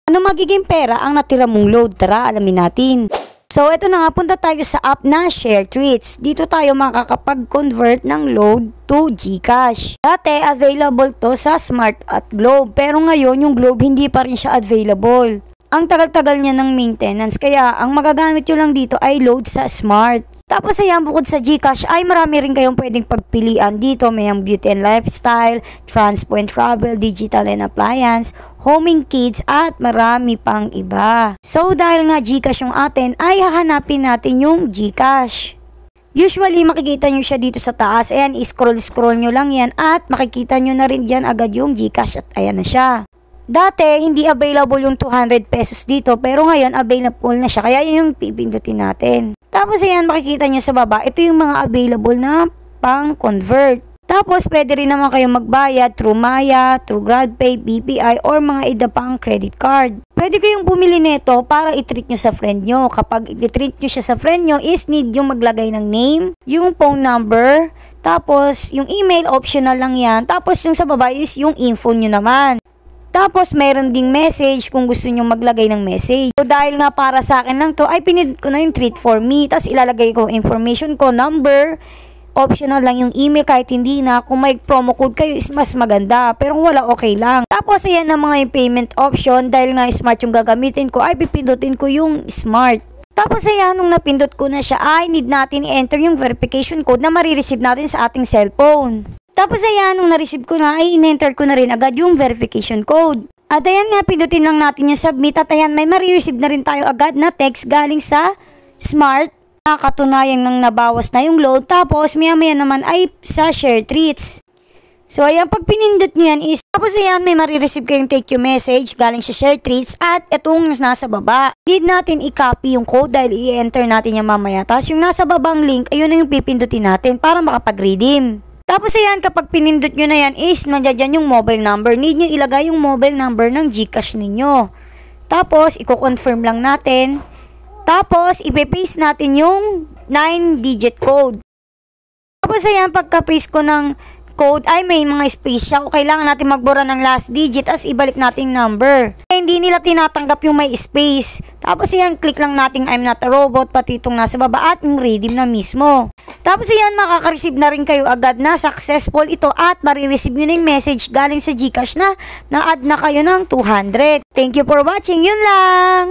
Ano magiging pera ang natira mong load? Tara, alamin natin. So, ito na nga, punta tayo sa app na Share Treats. Dito tayo makakapag-convert ng load to GCash. Dati, available to sa Smart at Globe. Pero ngayon, yung Globe hindi pa rin siya available. Ang tagal-tagal niya ng maintenance. Kaya, ang magagamit nyo lang dito ay load sa Smart. Tapos ayan, bukod sa GCash ay marami rin kayong pwedeng pagpilian dito. May ang beauty and lifestyle, transpo and travel, digital and appliance, homing kids at marami pang iba. So dahil nga GCash yung atin ay hahanapin natin yung GCash. Usually makikita nyo siya dito sa taas. Ayan, scroll nyo lang yan at makikita nyo na rin dyan agad yung GCash at ayan na siya. Dati, hindi available yung 200 pesos dito pero ngayon available na siya. Kaya yun yung pipindutin natin. Tapos ayan, makikita nyo sa baba, ito yung mga available na pang-convert. Tapos pwede rin naman kayong magbayad through Maya, through GrabPay, BPI, or mga iba pang credit card. Pwede kayong bumili nito para i-treat nyo sa friend nyo. Kapag i-treat nyo siya sa friend nyo is need yung maglagay ng name, yung phone number, tapos yung email optional lang yan. Tapos yung sa baba is yung info nyo naman. Tapos, meron ding message kung gusto nyo maglagay ng message. So, dahil nga para sa akin lang to, ay pinindot ko na yung treat for me. Tapos, ilalagay ko information ko, number, optional lang yung email kahit hindi na. Kung may promo code kayo is mas maganda. Pero kung wala, okay lang. Tapos, ayan na mga yung payment option. Dahil nga smart yung gagamitin ko, ay pipindutin ko yung smart. Tapos, ayan, nung napindot ko na siya, ay need natin i-enter yung verification code na marireceive natin sa ating cellphone. Tapos ayan, nung na-receive ko na, ay in-enter ko na rin agad yung verification code. At ayan nga, pindutin lang natin yung submit. At ayan, may marireceive na rin tayo agad na text galing sa Smart. Nakatunayan nang nabawas na yung load. Tapos maya-maya naman ay sa Share Treats. So ayan, pag pinindot nyo yan is, tapos ayan, may marireceive kayong take you message galing sa Share Treats. At itong nasa baba. Need natin i-copy yung code dahil i-enter natin yung mamaya. Tapos yung nasa babang link, ayun na yung pipindutin natin para makapag-redeem. Tapos ayan, kapag pinindot nyo na yan is nandiyan yung mobile number. Need nyo ilagay yung mobile number ng GCash ninyo. Tapos, i-confirm lang natin. Tapos, ipe-paste natin yung 9-digit code. Tapos ayan, pagka-paste ko ng code ay may mga space siya. O kailangan natin magbura ng last digit as ibalik natin number. Hindi nila tinatanggap yung may space. Tapos ayan, click lang natin I'm not a robot, pati itong nasa baba at yung redeem na mismo. Tapos ayan, makaka-receive na rin kayo agad na successful ito at marireceive nyo na yung message galing sa GCash na na-add na kayo ng 200. Thank you for watching, yun lang!